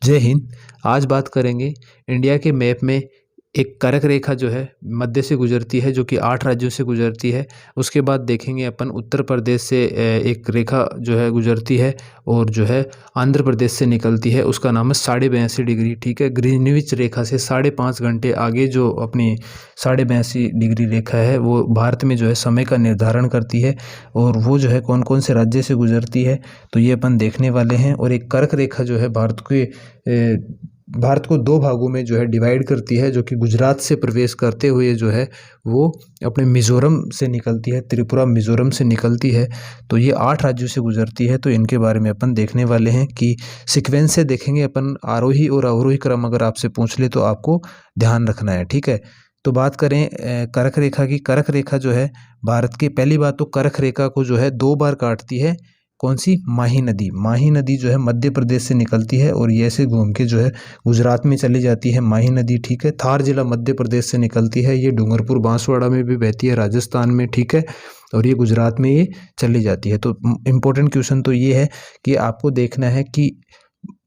जय हिंद। आज बात करेंगे इंडिया के मैप में एक कर्क रेखा जो है मध्य से गुजरती है, जो कि 8 राज्यों से गुजरती है। उसके बाद देखेंगे अपन उत्तर प्रदेश से एक रेखा जो है गुजरती है और जो है आंध्र प्रदेश से निकलती है। उसका नाम है 82.5 डिग्री। ठीक है, ग्रीनविच रेखा से 5.5 घंटे आगे जो अपनी 82.5 डिग्री रेखा है वो भारत में जो है समय का निर्धारण करती है। और वो जो है कौन कौन से राज्य से गुजरती है तो ये अपन देखने वाले हैं। और एक कर्क रेखा जो है भारत को दो भागों में जो है डिवाइड करती है, जो कि गुजरात से प्रवेश करते हुए जो है वो अपने मिज़ोरम से निकलती है, त्रिपुरा मिज़ोरम से निकलती है। तो ये 8 राज्यों से गुजरती है। तो इनके बारे में अपन देखने वाले हैं कि सीक्वेंस से देखेंगे अपन। आरोही और अवरोही क्रम अगर आपसे पूछ ले तो आपको ध्यान रखना है। ठीक है, तो बात करें कर्क रेखा की। कर्क रेखा जो है भारत की, पहली बात तो कर्क रेखा को जो है 2 बार काटती है। कौन सी? माही नदी। माही नदी जो है मध्य प्रदेश से निकलती है और ये ऐसे घूम के जो है गुजरात में चली जाती है माही नदी। ठीक है, थार जिला मध्य प्रदेश से निकलती है। ये डूंगरपुर बांसवाड़ा में भी बहती है, राजस्थान में। ठीक है, और ये गुजरात में ये चली जाती है। तो इम्पोर्टेंट क्वेश्चन तो ये है कि आपको देखना है कि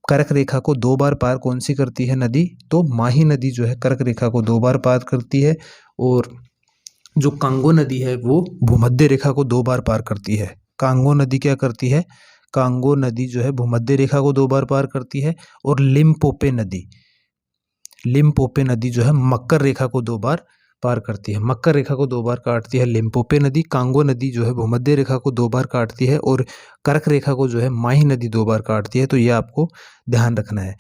कर्क रेखा को 2 बार पार कौन सी करती है नदी? तो माही नदी जो है कर्क रेखा को 2 बार पार करती है। और जो कांगो नदी है वो भूमध्य रेखा को 2 बार पार करती है। कांगो नदी क्या करती है? कांगो नदी जो है भूमध्य रेखा को 2 बार पार करती है। और लिम्पोपे नदी जो है मकर रेखा को 2 बार पार करती है। मकर रेखा को 2 बार काटती है लिम्पोपे नदी। कांगो नदी जो है भूमध्य रेखा को 2 बार काटती है और कर्क रेखा को जो है माही नदी 2 बार काटती है। तो ये आपको ध्यान रखना है।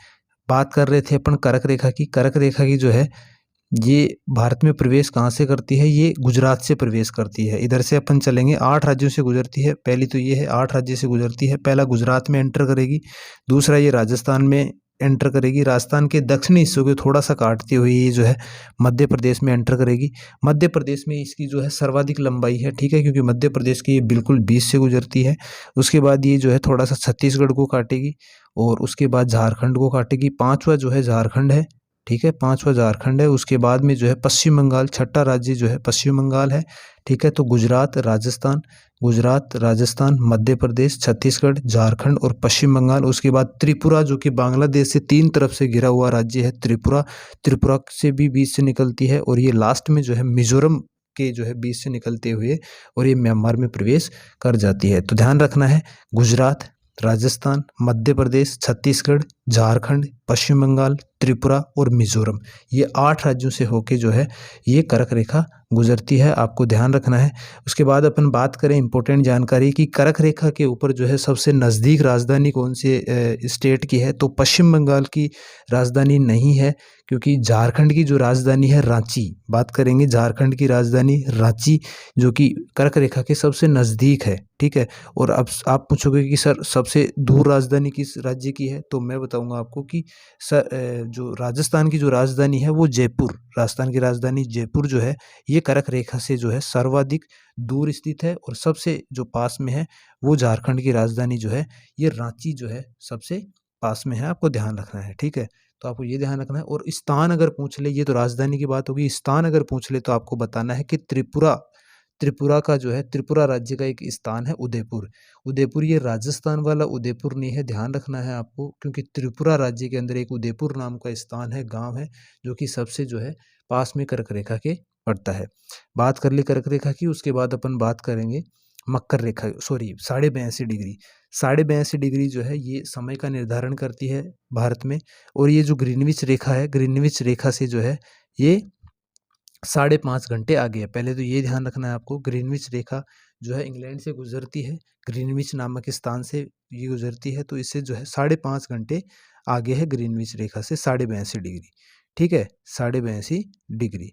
बात कर रहे थे अपन कर्क रेखा की। कर्क रेखा की जो है ये भारत में प्रवेश कहाँ से करती है? ये गुजरात से प्रवेश करती है। इधर से अपन चलेंगे, 8 राज्यों से गुजरती है। पहली तो ये है 8 राज्य से गुजरती है। पहला गुजरात में एंटर करेगी, दूसरा ये राजस्थान में एंटर करेगी, राजस्थान के दक्षिणी हिस्सों को थोड़ा सा काटती हुई ये जो है मध्य प्रदेश में एंटर करेगी। मध्य प्रदेश में इसकी जो है सर्वाधिक लंबाई है। ठीक है, क्योंकि मध्य प्रदेश की ये बिल्कुल बीच से गुजरती है। उसके बाद ये जो है थोड़ा सा छत्तीसगढ़ को काटेगी और उसके बाद झारखंड को काटेगी। पांचवा जो है झारखंड है। ठीक है, पांचवा झारखंड है। उसके बाद में जो है पश्चिम बंगाल, छठा राज्य जो है पश्चिम बंगाल है। ठीक है, तो गुजरात, राजस्थान, मध्य प्रदेश, छत्तीसगढ़, झारखंड और पश्चिम बंगाल। उसके बाद त्रिपुरा, जो कि बांग्लादेश से 3 तरफ से घिरा हुआ राज्य है। त्रिपुरा से भी बीच से निकलती है। और ये लास्ट में जो है मिजोरम के जो है बीच से निकलते हुए और ये म्यांमार में प्रवेश कर जाती है। तो ध्यान रखना है, गुजरात, राजस्थान, मध्य प्रदेश, छत्तीसगढ़, झारखंड, पश्चिम बंगाल, त्रिपुरा और मिजोरम, ये 8 राज्यों से होके जो है ये कर्क रेखा गुजरती है। आपको ध्यान रखना है। उसके बाद अपन बात करें इंपॉर्टेंट जानकारी की, कर्क रेखा के ऊपर जो है सबसे नज़दीक राजधानी कौन से स्टेट की है? तो पश्चिम बंगाल की राजधानी नहीं है, क्योंकि झारखंड की जो राजधानी है रांची, बात करेंगे झारखंड की राजधानी रांची, जो कि कर्क रेखा के सबसे नज़दीक है। ठीक है, और अब आप पूछोगे कि सर सबसे दूर राजधानी किस राज्य की है? तो मैं बताऊंगा आपको कि जो राजस्थान की जो राजधानी है वो जयपुर, राजस्थान की राजधानी जयपुर जो है ये कर्क रेखा से जो है सर्वाधिक दूर स्थित है। और सबसे जो पास में है वो झारखंड की राजधानी जो है ये रांची जो है सबसे पास में है। आपको ध्यान रखना है। ठीक है, तो आपको ये ध्यान रखना है। और स्थान अगर पूछ ले, ये तो राजधानी की बात होगी, स्थान अगर पूछ ले तो आपको बताना है कि त्रिपुरा का जो है, त्रिपुरा राज्य का एक स्थान है उदयपुर। उदयपुर ये राजस्थान वाला उदयपुर नहीं है, ध्यान रखना है आपको, क्योंकि त्रिपुरा राज्य के अंदर एक उदयपुर नाम का स्थान है, गांव है, जो कि सबसे जो है पास में कर्क रेखा के पड़ता है। बात कर ली कर्क रेखा की। उसके बाद अपन बात करेंगे मकर रेखा, सॉरी 82.5 डिग्री। 82.5 डिग्री जो है ये समय का निर्धारण करती है भारत में। और ये जो ग्रीनविच रेखा है, ग्रीनविच रेखा से जो है ये 5.5 घंटे आगे है। पहले तो ये ध्यान रखना है आपको, ग्रीनविच रेखा जो है इंग्लैंड से गुजरती है, ग्रीनविच नामक स्थान से ये गुजरती है। तो इससे जो है 5.5 घंटे आगे है ग्रीनविच रेखा से 82.5 डिग्री। ठीक है, 82.5 डिग्री।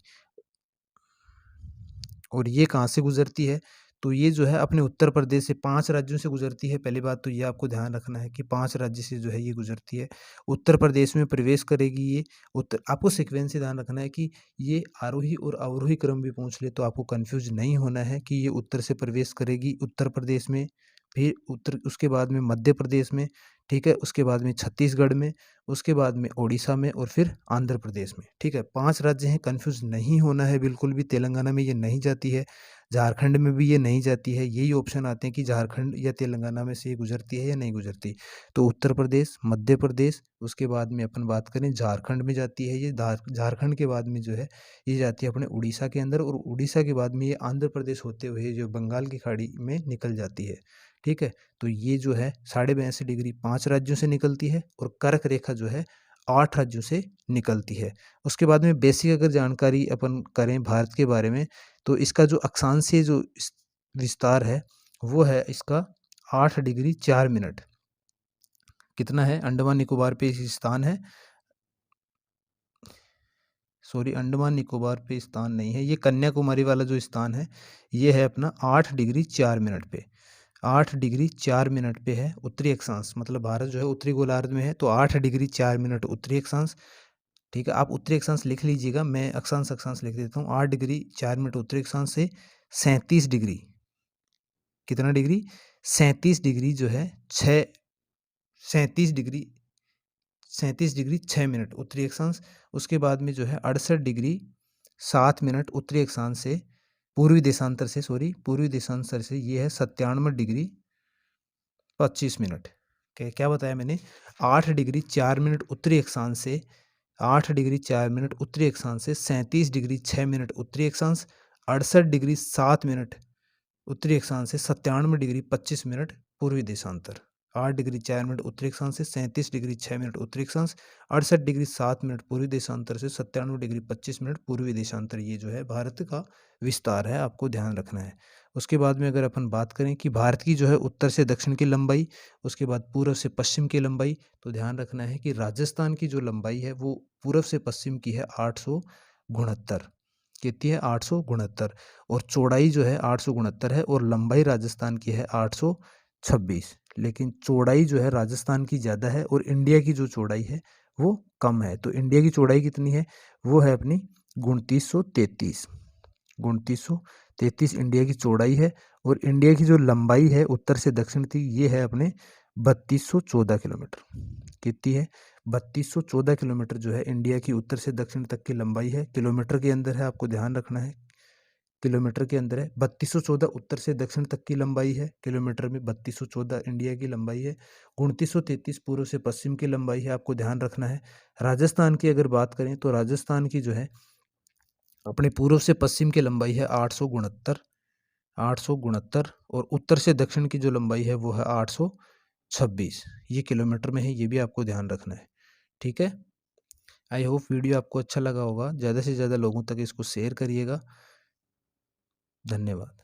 और ये कहाँ से गुजरती है? तो ये जो है अपने उत्तर प्रदेश से 5 राज्यों से गुजरती है। पहली बात तो ये आपको ध्यान रखना है कि 5 राज्य से जो है ये गुजरती है। उत्तर प्रदेश में प्रवेश करेगी ये। उत्तर, आपको सीक्वेंस से ध्यान रखना है कि ये आरोही और अवरोही क्रम भी पूछ ले तो आपको कंफ्यूज नहीं होना है कि ये उत्तर से प्रवेश करेगी उत्तर प्रदेश में, फिर उसके बाद में मध्य प्रदेश में। ठीक है, उसके बाद में छत्तीसगढ़ में, उसके बाद में ओडिशा में और फिर आंध्र प्रदेश में। ठीक है, 5 राज्य हैं, कंफ्यूज नहीं होना है बिल्कुल भी। तेलंगाना में ये नहीं जाती है, झारखंड में भी ये नहीं जाती है। यही ऑप्शन आते हैं कि झारखंड या तेलंगाना में से ये गुजरती है या नहीं गुजरती। तो उत्तर प्रदेश, मध्य प्रदेश, उसके बाद में अपन बात करें झारखंड में जाती है ये। झारखंड के बाद में जो है ये जाती है अपने उड़ीसा के अंदर, और उड़ीसा के बाद में ये आंध्र प्रदेश होते हुए जो बंगाल की खाड़ी में निकल जाती है। ठीक है, तो ये जो है 82.5 डिग्री 5 राज्यों से निकलती है, और कर्क रेखा जो है 8 राज्यों से निकलती है। उसके बाद में बेसिक अगर जानकारी अपन करें भारत के बारे में, तो इसका जो अक्षांशीय जो विस्तार है वो है इसका 8 डिग्री 4 मिनट। कितना है? अंडमान निकोबार पे स्थान है, सॉरी अंडमान निकोबार पे स्थान नहीं है, ये कन्याकुमारी वाला जो स्थान है ये है अपना 8 डिग्री 4 मिनट पे। 8 डिग्री 4 मिनट पे है उत्तरी अक्षांश, मतलब भारत जो है उत्तरी गोलार्ध में है, तो 8 डिग्री 4 मिनट उत्तरी अक्षांश। ठीक है, आप उत्तरी अक्षांश लिख लीजिएगा, मैं अक्षांश अक्षांश लिख देता हूँ। 8 डिग्री 4 मिनट उत्तरी अक्षांश से 37 डिग्री, कितना डिग्री? 37 डिग्री जो है 37 डिग्री 6 मिनट उत्तरी अक्षांश। उसके बाद में जो है 68 डिग्री 7 मिनट उत्तरी अक्षांश से पूर्वी देशांतर से, सॉरी पूर्वी देशांतर से ये है 97 डिग्री 25 मिनट। क्या बताया मैंने? 8 डिग्री 4 मिनट उत्तरी अक्षांश से 8 डिग्री 4 मिनट उत्तरी अक्षांश से 37 डिग्री 6 मिनट उत्तरी अक्षांश, 68 डिग्री 7 मिनट उत्तरी अक्षांश से 97 डिग्री 25 मिनट पूर्वी देशांतर। 8 डिग्री 4 मिनट उत्तरी अक्षांश से 37 डिग्री 6 मिनट उत्तरी अक्षांश, 68 डिग्री 7 मिनट पूर्वी देशांतर से 97 डिग्री 25 मिनट पूर्वी देशांतर। ये जो है भारत का विस्तार है, आपको ध्यान रखना है। उसके बाद में अगर अपन बात करें कि भारत की जो है उत्तर से दक्षिण की लंबाई, उसके बाद पूर्व से पश्चिम की लंबाई, तो ध्यान रखना है कि राजस्थान की जो लंबाई है वो पूर्व से पश्चिम की है 869, कितनी है? 869, और चौड़ाई जो है 869 है, और लंबाई राजस्थान की है 826। लेकिन चौड़ाई जो है राजस्थान की ज़्यादा है और इंडिया की जो चौड़ाई है वो कम है। तो इंडिया की चौड़ाई कितनी है? वो है अपनी 2933। 2933 इंडिया की चौड़ाई है, और इंडिया की जो लंबाई है उत्तर से दक्षिण की ये है अपने 3214 किलोमीटर। कितनी है? 3214 किलोमीटर जो है इंडिया की उत्तर से दक्षिण तक की लंबाई है। किलोमीटर के अंदर है, आपको ध्यान रखना है, किलोमीटर के अंदर है। 3214 उत्तर से दक्षिण तक की लंबाई है, किलोमीटर में 3214 इंडिया की लंबाई है। 2933 पूर्व से पश्चिम की लंबाई है, आपको ध्यान रखना है। राजस्थान की अगर बात करें तो राजस्थान की जो है अपने पूर्व से पश्चिम की लंबाई है 869, 869, और उत्तर से दक्षिण की जो लंबाई है वो है 826। ये किलोमीटर में है, ये भी आपको ध्यान रखना है। ठीक है, आई होप वीडियो आपको अच्छा लगा होगा। ज़्यादा से ज़्यादा लोगों तक इसको शेयर करिएगा। धन्यवाद।